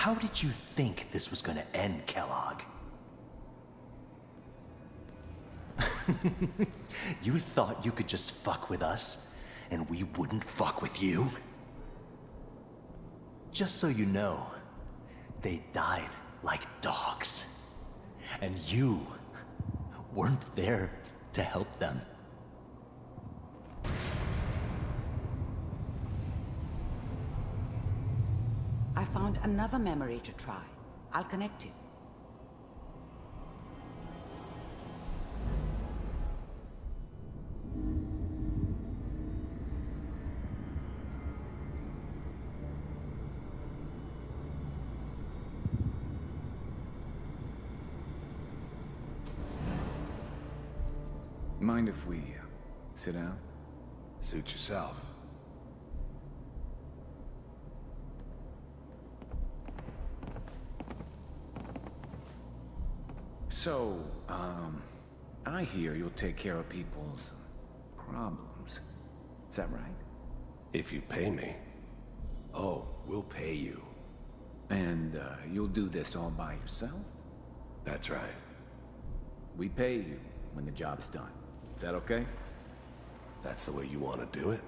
How did you think this was gonna end, Kellogg? You thought you could just fuck with us, and we wouldn't fuck with you? Just so you know, they died like dogs. And you weren't there to help them. I found another memory to try. I'll connect you. Mind if we sit down? Suit yourself. So, I hear you'll take care of people's problems. Is that right? If you pay me. Oh, we'll pay you. And, you'll do this all by yourself? That's right. We pay you when the job's done. Is that okay? That's the way you want to do it?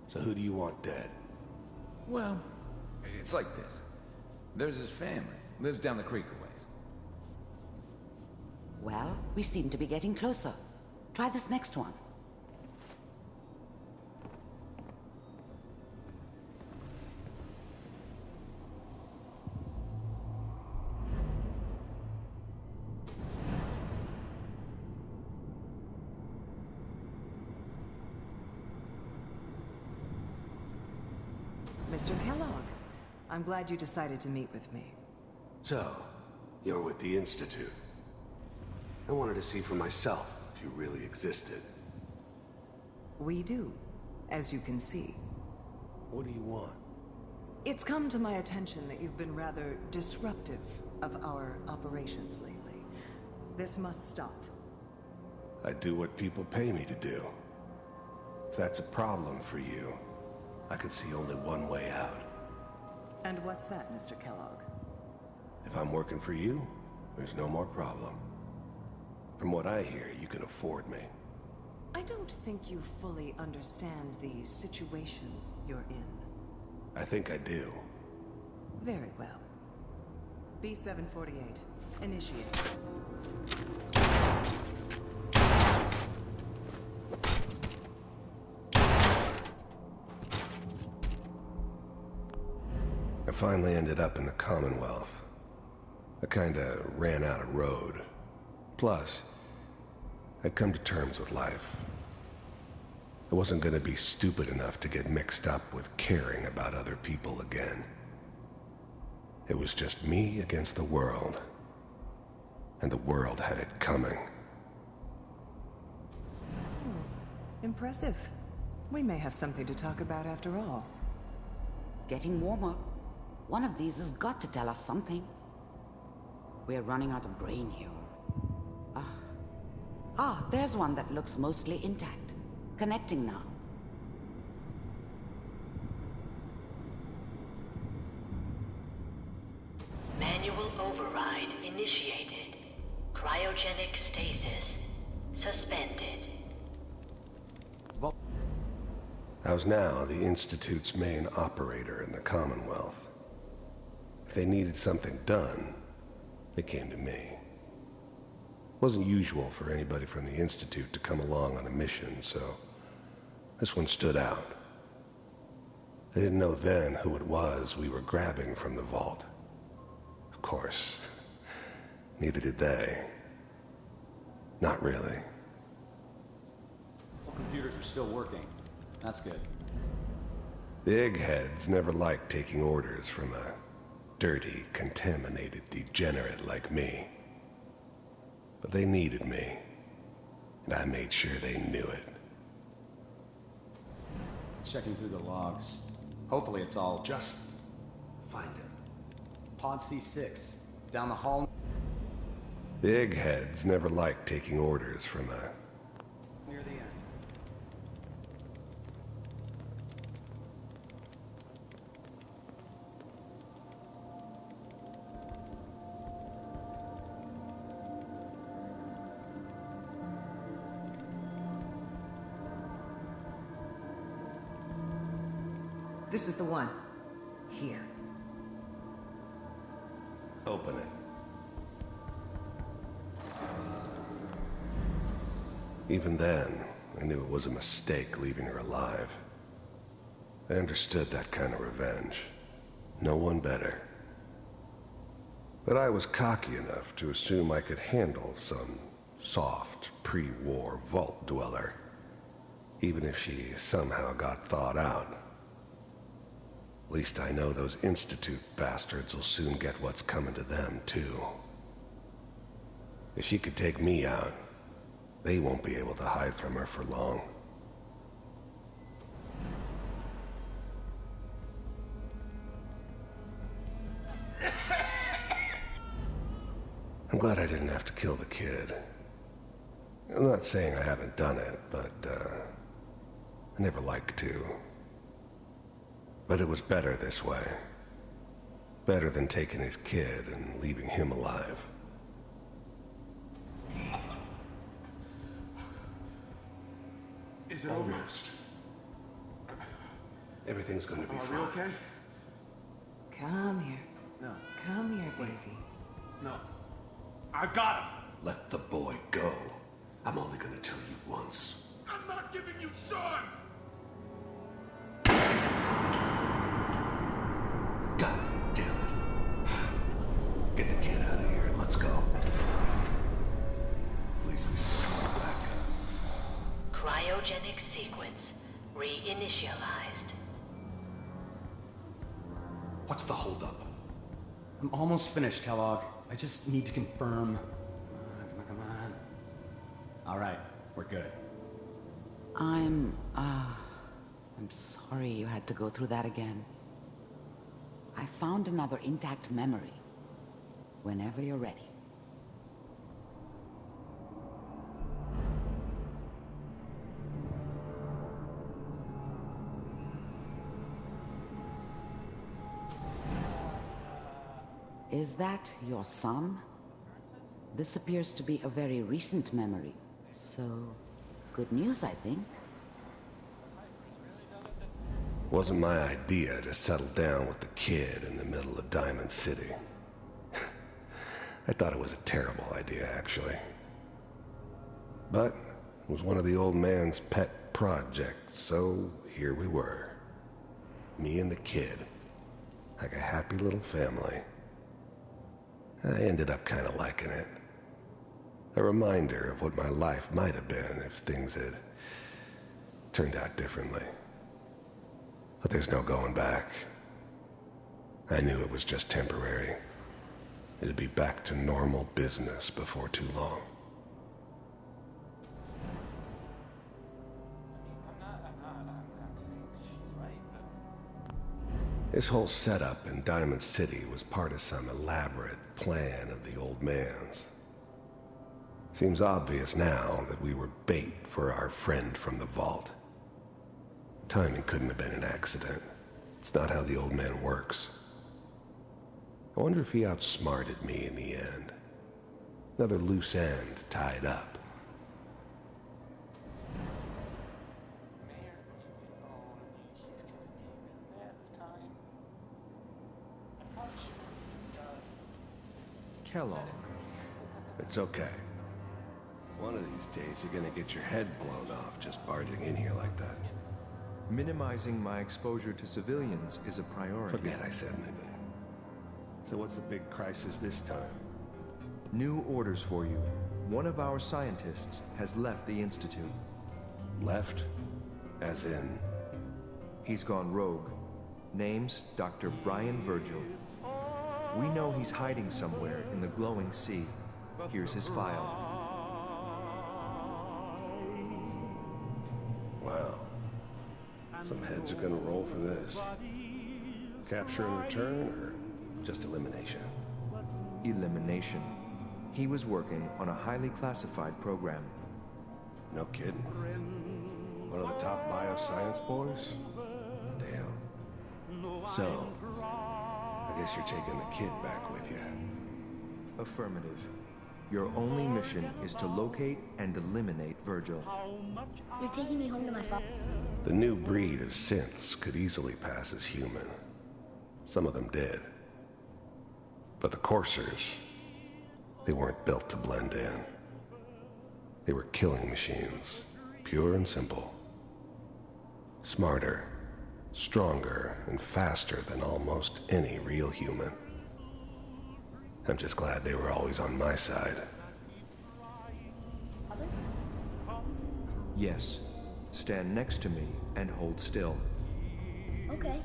So who do you want dead? Well, it's like this. There's his family. Lives down the creek a ways. Well, we seem to be getting closer. Try this next one. Mr. Kellogg, I'm glad you decided to meet with me. So, you're with the Institute. I wanted to see for myself if you really existed. We do, as you can see. What do you want? It's come to my attention that you've been rather disruptive of our operations lately. This must stop. I do what people pay me to do. If that's a problem for you, I could see only one way out. And what's that, Mr. Kellogg? If I'm working for you, there's no more problem. From what I hear, you can afford me. I don't think you fully understand the situation you're in. I think I do. Very well. B-748, initiate. I finally ended up in the Commonwealth. I kinda ran out of road. Plus, I'd come to terms with life. I wasn't gonna be stupid enough to get mixed up with caring about other people again. It was just me against the world. And the world had it coming. Impressive. We may have something to talk about after all. Getting warmer. One of these has got to tell us something. We're running out of brain here. There's one that looks mostly intact. Connecting now. Manual override initiated. Cryogenic stasis suspended. I was now the Institute's main operator in the Commonwealth. If they needed something done, they came to me. It wasn't usual for anybody from the Institute to come along on a mission, so this one stood out. I didn't know then who it was we were grabbing from the vault. Of course, neither did they. Not really. All computers are still working. That's good. The eggheads never liked taking orders from a dirty, contaminated degenerate like me. But they needed me, and I made sure they knew it. Checking through the logs. Hopefully it's all... Just find it. Pod C6. Down the hall... The eggheads never liked taking orders from a... near the end. This is the one. Here. Open it. Even then, I knew it was a mistake leaving her alive. I understood that kind of revenge. No one better. But I was cocky enough to assume I could handle some soft, pre-war vault dweller, even if she somehow got thawed out. At least I know those Institute bastards will soon get what's coming to them, too. If she could take me out, they won't be able to hide from her for long. I'm glad I didn't have to kill the kid. I'm not saying I haven't done it, but, I never liked to. But it was better this way. Better than taking his kid and leaving him alive. Is it almost? Everything's gonna be Are fine. we okay? Come here. No. Come here, baby. No. I've got him! Let the boy go. I'm only gonna tell you once. I'm not giving you Sean! God damn it. Get the kid out of here and let's go. At least we still have a backup. Cryogenic sequence reinitialized. What's the holdup? I'm almost finished, Kellogg. I just need to confirm. Come on. All right, we're good. I'm sorry you had to go through that again. I found another intact memory. Whenever you're ready. Is that your son? This appears to be a very recent memory. So, good news, I think. Wasn't my idea to settle down with the kid in the middle of Diamond City. I thought it was a terrible idea, actually. But it was one of the old man's pet projects, so here we were. Me and the kid. Like a happy little family. I ended up kind of liking it. A reminder of what my life might have been if things had turned out differently. But there's no going back. I knew it was just temporary. It'd be back to normal business before too long. This whole setup in Diamond City was part of some elaborate plan of the old man's. Seems obvious now that we were bait for our friend from the vault. Timing couldn't have been an accident. It's not how the old man works. I wonder if he outsmarted me in the end. Another loose end tied up. Kellogg. It's okay. One of these days you're gonna get your head blown off just barging in here like that. Minimizing my exposure to civilians is a priority. Forget I said anything. So what's the big crisis this time? New orders for you. One of our scientists has left the Institute. Left? As in? He's gone rogue. Name's Dr. Brian Virgil. We know he's hiding somewhere in the glowing sea. Here's his file. Wow. Some heads are gonna roll for this. Capture and return, or just elimination? Elimination. He was working on a highly classified program. No kidding. One of the top bioscience boys? Damn. So, I guess you're taking the kid back with you. Affirmative. Your only mission is to locate and eliminate Virgil. You're taking me home to my father. The new breed of synths could easily pass as human. Some of them did. But the coursers, they weren't built to blend in. They were killing machines, pure and simple. Smarter, stronger, and faster than almost any real human. I'm just glad they were always on my side. Yes. Stand next to me and hold still. Okay.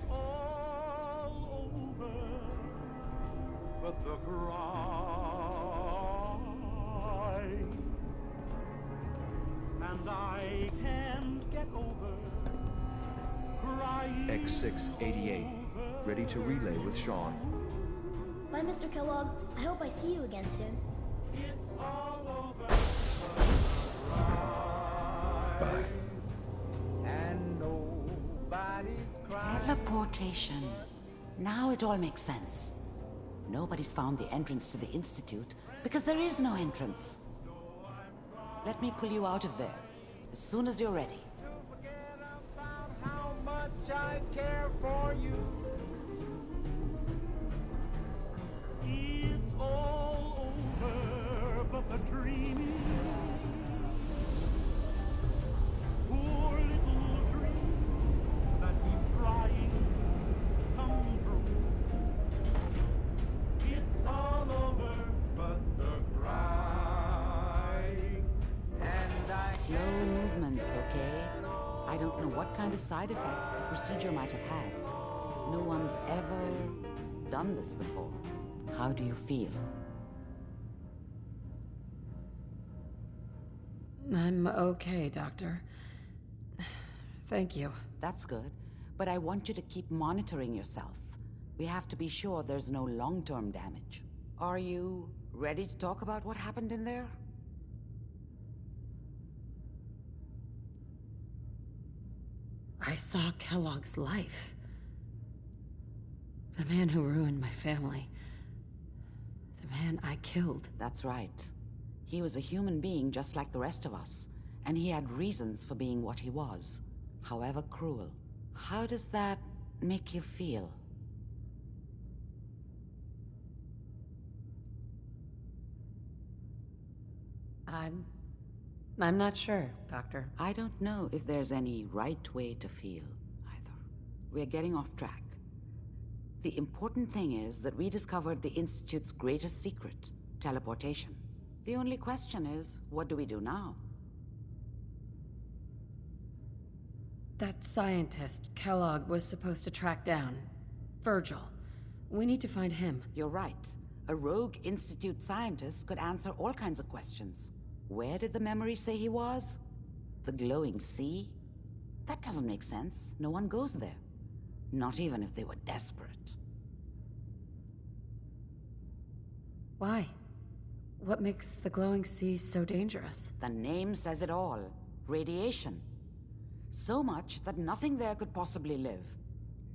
And I can't get over crying. X688, ready to relay with Sean. Bye, Mr. Kellogg. I hope I see you again soon. It's all over. Bye. And nobody's crying. Teleportation. Now it all makes sense. Nobody's found the entrance to the Institute because there is no entrance. Let me pull you out of there as soon as you're ready. How much I care for you. It's all over, but the dream is. Poor little dream that keeps trying to come true. It's all over, but the crying. And I Slow movements, okay? I don't know what kind of side effects the procedure might have had. No one's ever done this before. How do you feel? I'm okay, Doctor. Thank you. That's good, but I want you to keep monitoring yourself. We have to be sure there's no long-term damage. Are you ready to talk about what happened in there? I saw Kellogg's life. The man who ruined my family. The man I killed. That's right. He was a human being just like the rest of us, and he had reasons for being what he was, however cruel. How does that make you feel? I'm not sure, Doctor. I don't know if there's any right way to feel, either. We're getting off track. The important thing is that we discovered the Institute's greatest secret, teleportation. The only question is, what do we do now? That scientist Kellogg was supposed to track down. Virgil. We need to find him. You're right. A rogue Institute scientist could answer all kinds of questions. Where did the memory say he was? The glowing sea? That doesn't make sense. No one goes there. Not even if they were desperate. Why? What makes the glowing sea so dangerous? The name says it all. Radiation. So much that nothing there could possibly live.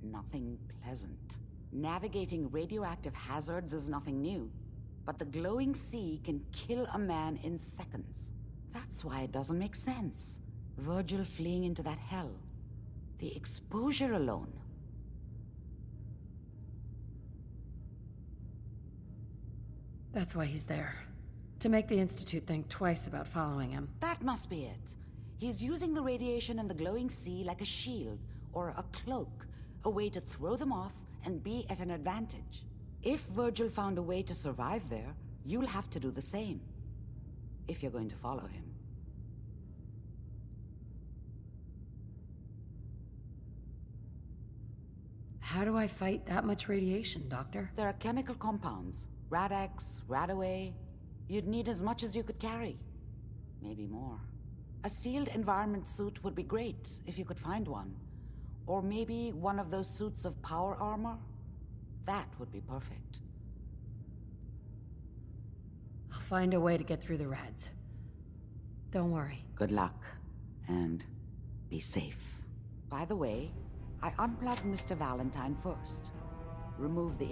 Nothing pleasant. Navigating radioactive hazards is nothing new. But the glowing sea can kill a man in seconds. That's why it doesn't make sense. Virgil fleeing into that hell. The exposure alone. That's why he's there. To make the Institute think twice about following him. That must be it. He's using the radiation in the glowing sea like a shield, or a cloak, a way to throw them off and be at an advantage. If Virgil found a way to survive there, you'll have to do the same. If you're going to follow him. How do I fight that much radiation, Doctor? There are chemical compounds. Rad-X, Radaway. You'd need as much as you could carry. Maybe more. A sealed environment suit would be great, if you could find one. Or maybe one of those suits of power armor? That would be perfect. I'll find a way to get through the rads. Don't worry. Good luck, and be safe. By the way, I unplugged Mr. Valentine first. Remove the